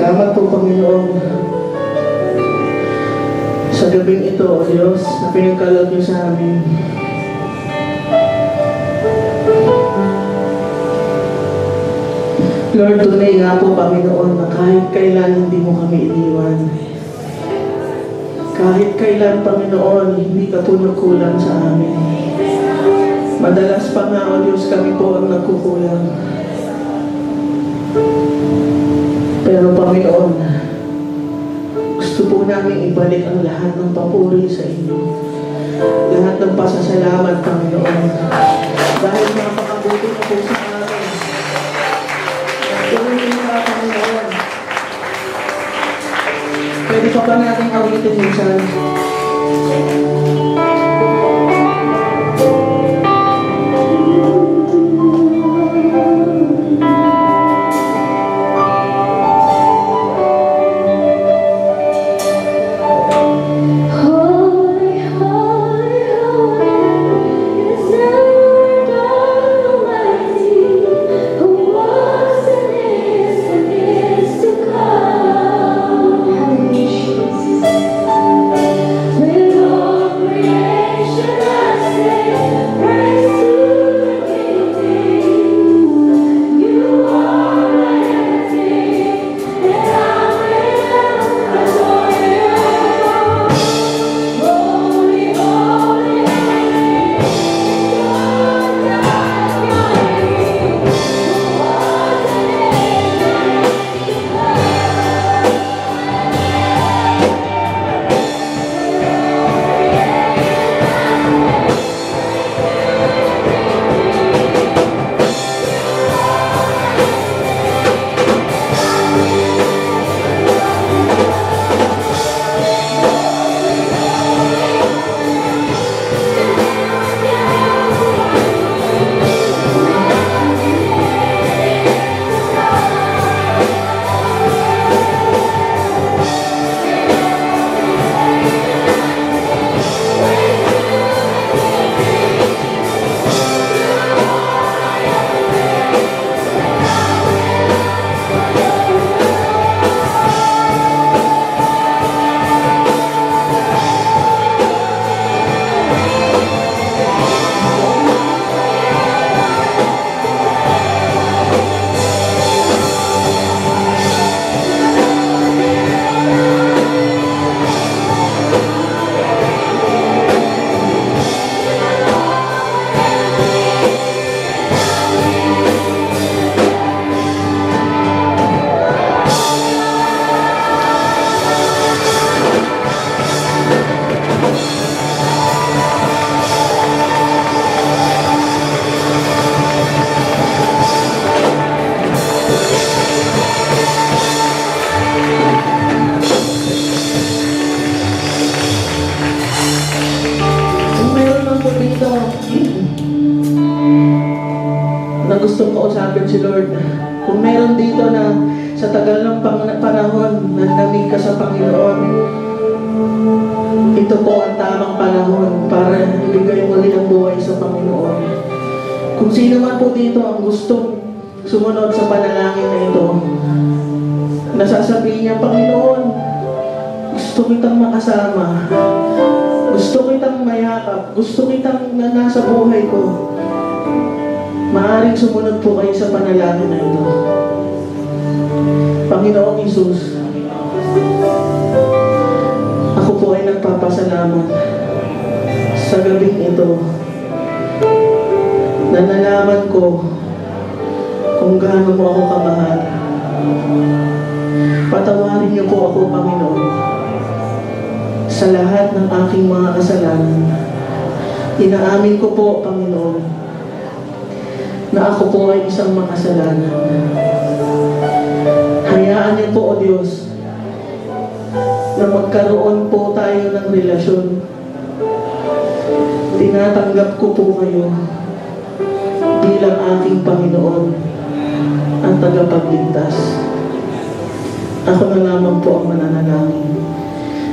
Salamat po, Panginoon, sa gabing ito, O Diyos, na pinagkaloob niyo sa amin. Lord, tunay nga po, Panginoon, na kahit kailan hindi mo kami iniwan. Kahit kailan, Panginoon, hindi ka po nagkulang sa amin. Madalas pa nga, O Diyos, kami po ang nagkukulang. Pero, Panginoon, gusto po namin ibalik ang lahat ng papuri sa inyo. Lahat ng pasasalamat, Panginoon. Dahil napakabuti na po sa amin. Tuloy ka, Panginoon. Pwede pa ba natin awitin minsan? Gustong kausapin si Lord. Kung meron dito na sa tagal ng panahon na namig ka sa Panginoon, ito po ang tamang panahon para ibigay mo rin ang buhay sa Panginoon. Kung sino man po dito ang gustong sumunod sa panalangin na ito, nasasabihin niya, Panginoon, gusto kitang makasama, gusto kitang mayakap, gusto kitang nasa buhay ko. Maaaring sumunod po kayo sa panalangin na ito. Panginoong Hesus, ako po ay nagpapasalamat sa gabing ito na nalaman ko kung gaano mo ako kamahal. Patawarin niyo po ako, Panginoon, sa lahat ng aking mga kasalanan. Inaamin ko po, Panginoon, na ako po ay isang makasalanan. Hayaan niyo po, O Diyos, na magkaroon po tayo ng relasyon. Tinatanggap ko po kayo bilang aking Panginoon, ang tagapagligtas. Ako na lamang po ang mananalangin.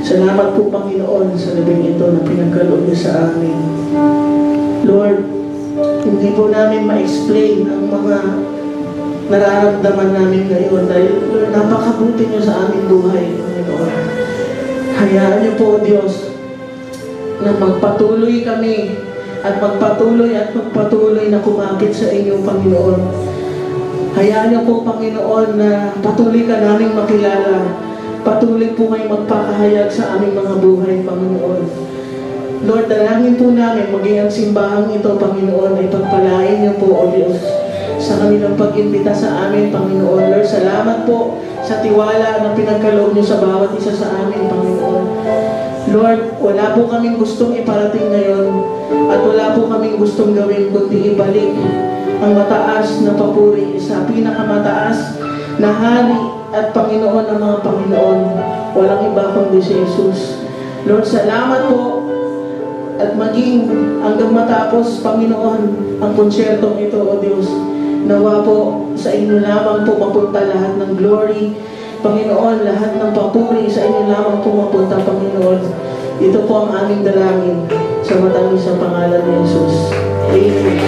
Salamat po, Panginoon, sa labing ito na pinagkaloob niyo sa amin. Lord, hindi po namin ma-explain ang mga nararamdaman namin ngayon dahil Lord, napakabuti niyo sa aming buhay, Panginoon. Hayaan niyo po, O Diyos, na magpatuloy kami at magpatuloy na kumapit sa inyo, Panginoon. Hayaan niyo po, Panginoon, na patuloy ka naming makilala. Patuloy po kayo magpakahayag sa aming mga buhay, Panginoon. Lord, dalangin po namin, maging ang simbahang ito, Panginoon, ay pagpalain niyo po, O Diyos, sa kanilang pag-imbita sa amin, Panginoon. Lord, salamat po sa tiwala na pinagkaloob niyo sa bawat isa sa amin, Panginoon. Lord, wala po kaming gustong iparating ngayon at wala po kaming gustong gawin kundi ibalik ang mataas na papuri sa pinakamataas na hari at Panginoon ng mga Panginoon. Walang iba kundi si Jesus. Lord, salamat po at maging hanggang matapos, Panginoon, ang konsyertong ito, O Diyos. Nawa po sa inyo lamang po mapunta lahat ng glory, Panginoon, lahat ng papuri sa inyo lamang po mapunta, Panginoon. Ito po ang aming dalangin sa matamis na pangalan ni Jesus. Amen.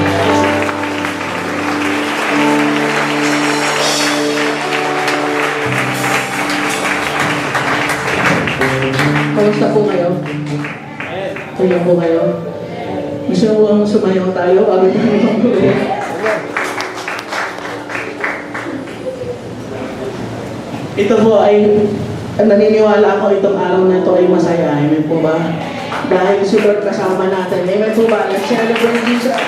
Kamusta po kayo? Kaya po kayo? Gusto mo bang sumayaw tayo? Bago tayo magpapuli. Ito po ay, naniniwala ako itong araw na ito ay masaya. Amen po ba? Dahil si Lord kasama natin. Amen po ba? Let's celebrate Jesus.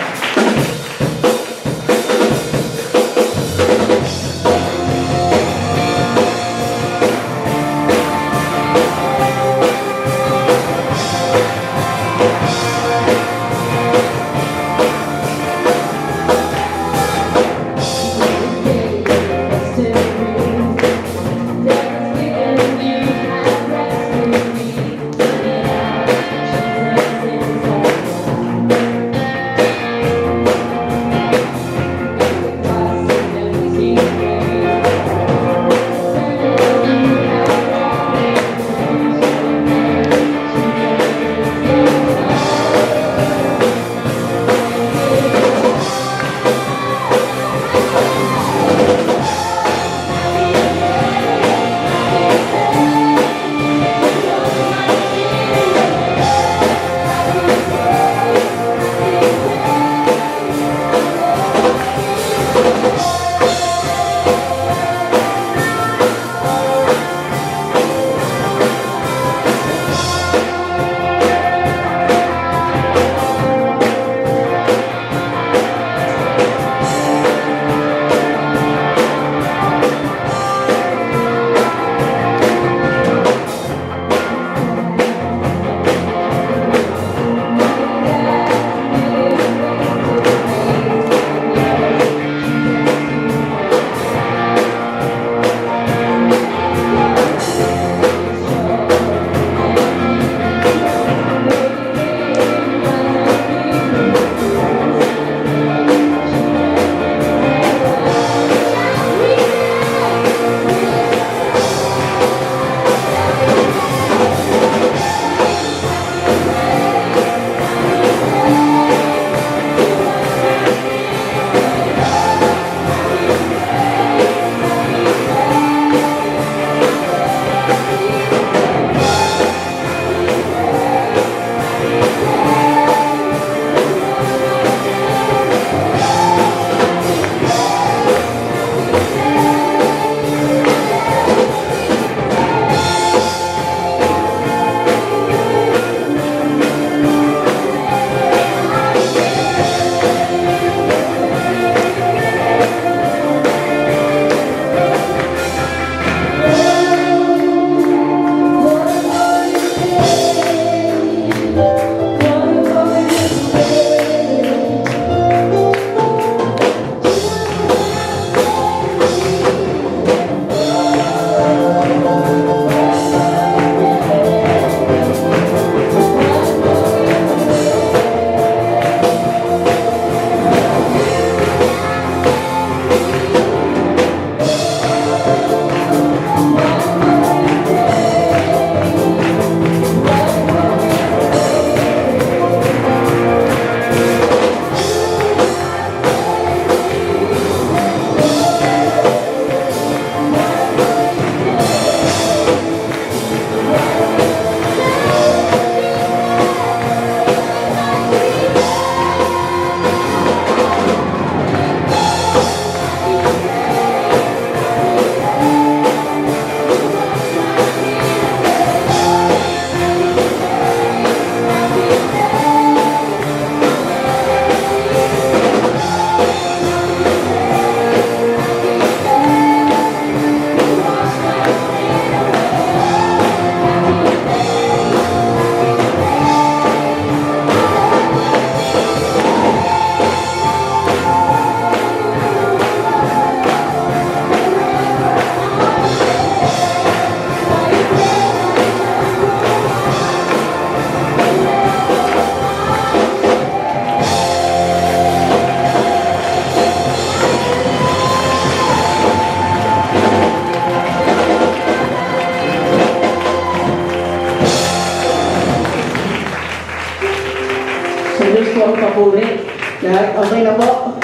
papuri. Lahat, okay na po?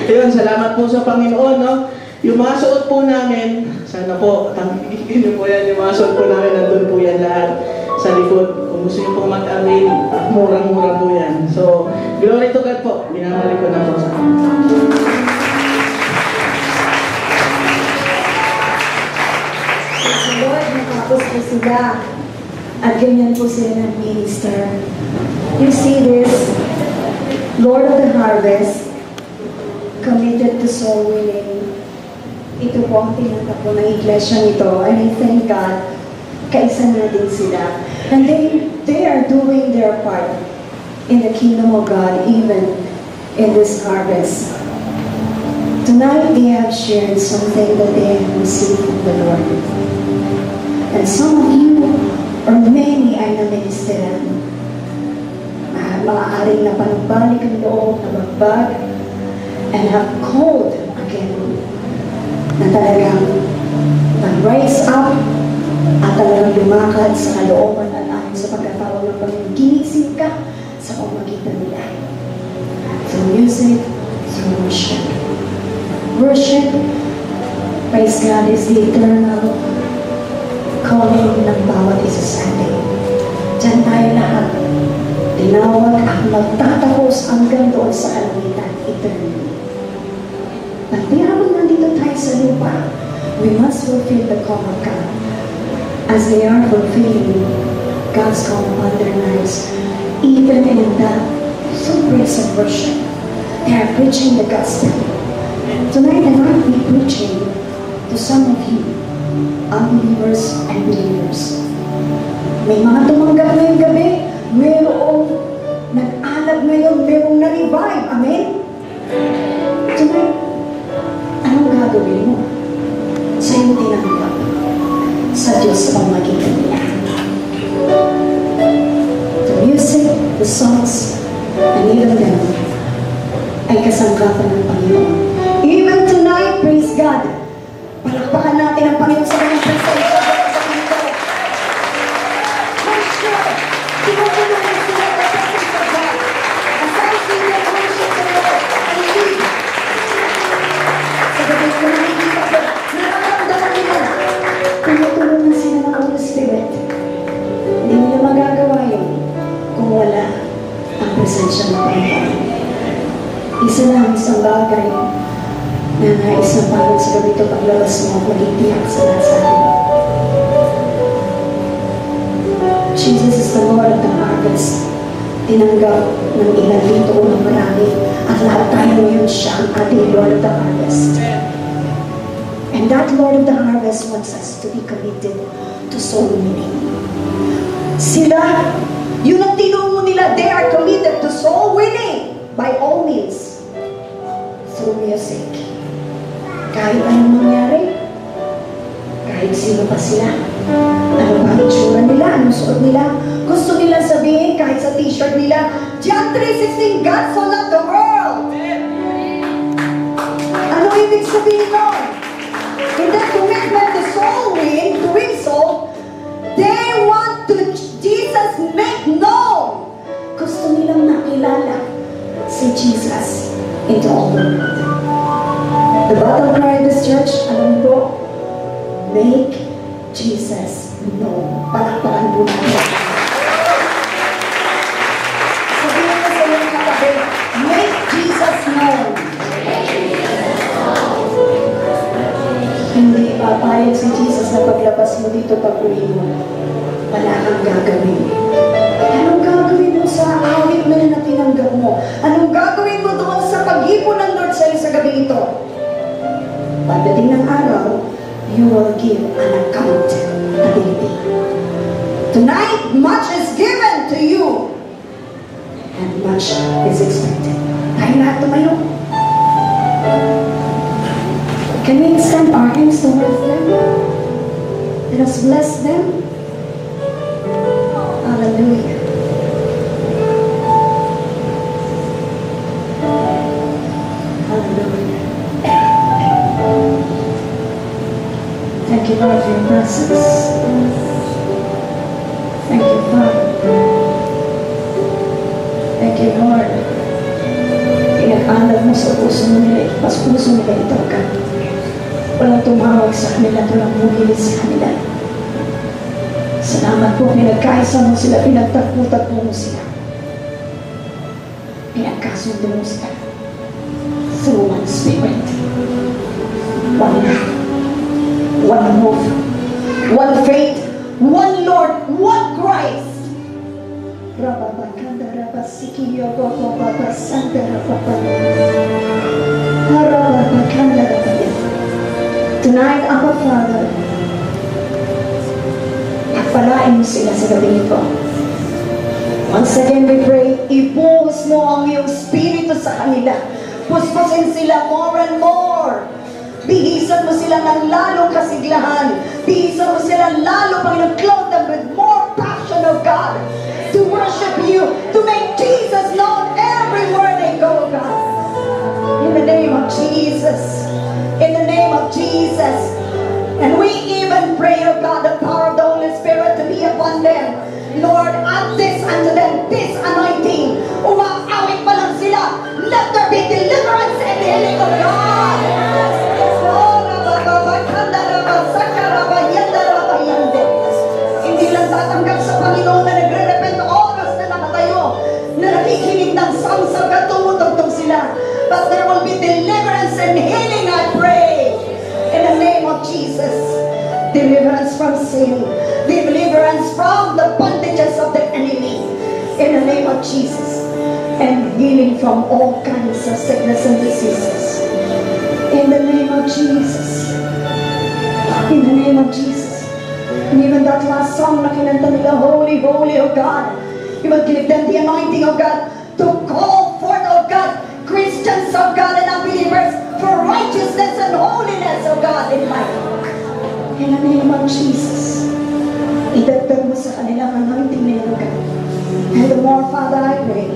Ayun, salamat po sa Panginoon, no? Yung mga suot po namin, sana po, tanggihin niyo po yan, yung mga suot po namin, nandun po yan lahat sa likod. Kung gusto niyo po mag-avail, murang-mura po yan. So, glory to God po. Binamalik ko na po sa amin. Praise the Lord, natapos po sila. At ganyan po sila ng minister. You see this, Lord of the Harvest, committed to soul winning. Ito po ang tinatap po ng iglesia nito. And I thank God, kaisa na din sila. And they are doing their part in the kingdom of God, even in this harvest. Tonight, they have shared something that they have received from the Lord. And some of you, or many, ay na-ministeran. Maaaring na panumbalik ang loob na magbag and have called again na talagang mag-rise up at talagang lumakad sa kalooban at ayon sa pagkatawag ng Panginoon. Ginising ka sa pamagitan nila. Through music, through worship. Worship, praise God, is the eternal calling ng bawat isa sa atin. Diyan tayo lahat. Tinawag at magtatapos hanggang doon sa kalangitan, eternally. At di habang nandito tayo sa lupa, we must fulfill the call of God. As they are fulfilling God's call upon their lives, even in the praise of worship, they are preaching the gospel. Tonight, I might be preaching to some of you, unbelievers and believers. May mga tumanggap ngayong gabi, mayroong nag-alab ngayon, mayroong na-revive. Amen? Tonight, anong gagawin mo? Sa iyong tinanggap sa Diyos sa pamagitan niya. The music, the songs, and even them ay kasangkapan ng Panginoon. Even tonight, praise God, palakpakan natin ang Panginoon sa kanyang presensya sa Panginoon. Worship! Tinutulungan sila sa presence of God. As I sing and worship the Lord, I lead. Sa gabi ko nakikita ko, nararamdaman nila. Tinutulungan sila ng Holy Spirit. Hindi nila magagawa yun kung wala ang presensya ng Panginoon. Isa lang isang bagay na nais ng Panginoon sa gabi ito paglabas mo at maging tiyak sa lahat sa atin. Jesus is the Lord of the harvest. Tinanggap ng ilan dito o ng marami at lahat tayo ngayon siya ang ating Lord of the harvest. And that Lord of the harvest wants us to be committed to soul winning. Sila, yun ang tinungo nila, they are committed to soul winning by all means. Through music. Kahit anong mangyari, kahit sino pa sila, ano ba ang itsura nila, anong suot nila, gusto nila sabihin kahit sa t-shirt nila, John 3:16, God so loved the world. Ano ibig sabihin nun? In that commitment to soul win soul, they want to Jesus make known. Gusto nilang nakilala si Jesus into all the world. The battle cry of this church, alam mo, make Jesus known. Palakpakan po natin. Sabihin mo sa iyong katabi, make Jesus known. Hindi papayag si Jesus na paglabas mo dito pag-uwi mo. Wala kang gagawin. Anong gagawin mo sa awit na tinanggap mo? Anong gagawin mo doon sa pag-ipon ng Lord sa'yo sa gabi ito? Pagdating ng araw, you will give an accountability. Tonight, much is given to you and much is expected. Tayo lahat tumayo. Can we extend our hands towards them? Let us bless them. Hallelujah. Hallelujah. Thank you, Lord, for your presence. Thank you, Father. Thank you, Lord. Ipaalam mo sa puso nila, mas puso nila ito, God. Walang tumawag sa kanila, walang bumili sa kanila. Salamat po, pinagkaisa mo sila, pinagtagpo-tagpo mo sila. Pinagkasundo mo sila. Through one spirit, one love, one hope, one faith, one Lord, one Christ. Rababakanda rabasikiyo baba santa rababakanda. Rababakanda rababakanda. Tonight, Abba Father, pagpalain mo sila sa gabi ito. Once again, we pray, ibuhos mo ang iyong spirito sa kanila. Puspusin sila more and more. Bihisan mo sila ng lalong kasiglahan. Bihisan mo sila lalo, Panginoon, clothe them with more passion of God to worship you, to make Jesus known everywhere they go, God. In the name of Jesus. In the name of Jesus. And we even pray, oh God, the power of the Holy Spirit to be upon them. Lord, add this unto them, this anointing. Umaawit pa lang sila. Let there be deliverance and healing of God. Hindi lang tatanggap sa Panginoon na nagre-repent oras na nakatayo, na nakikinig ng songs of God, tumutugtog sila. But there will be deliverance and healing, I pray. In the name of Jesus. Deliverance from sin. Deliverance from the bondages of the enemy. In the name of Jesus. And healing from all kinds of sickness and diseases. In the name of Jesus. In the name of Jesus. And even that last song na kinanta nila, Holy, Holy, O God. You will give them the anointing of God to call forth, O God, Christians of God and unbelievers for righteousness and holiness, O God, in my life. In the name of Jesus. Idagdag mo sa kanilang anointing nila, O God. And the more, Father, I pray,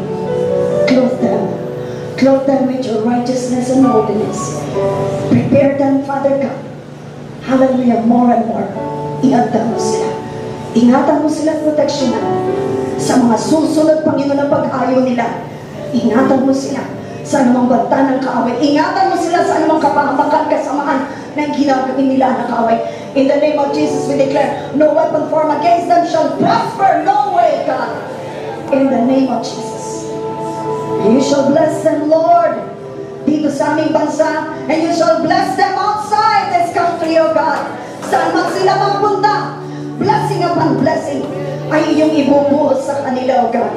clothe them. Clothe them with your righteousness and holiness. Prepare them, Father God. Hallelujah, more and more. Ingatan mo sila. Ingatan mo sila at proteksyonan sa mga susunod, Panginoon, na pag-ayaw nila. Ingatan mo sila sa anumang banta ng kaaway. Ingatan mo sila sa anumang kapahamakan, kasamaan na ginagawin nila ng kaaway. In the name of Jesus, we declare, no weapon formed against them shall prosper, no way, God. In the name of Jesus. You shall bless them, Lord, dito sa aming bansa, and you shall bless them outside this country, O God. Saan man sila magpunta, blessing upon blessing ay iyong ibubuhos sa kanila, O God.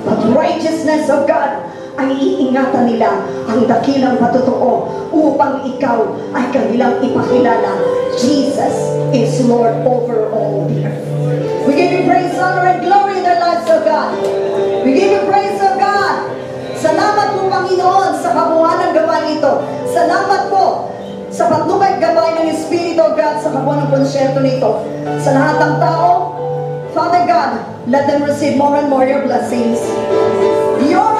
But righteousness of God ay iingatan nila ang dakilang patotoo upang ikaw ay kanilang ipakilala. Jesus is Lord over all the earth. We give you praise, honor, and glory in their lives, O God. We give you praise, O God. Salamat po, Panginoon, sa kabuuan ng gawain ito. Salamat po sa pagtubay gawain ng Espiritu, O God, sa kabuuan ng konsyerto nito. Sa lahat ng tao, Father God, let them receive more and more your blessings. Your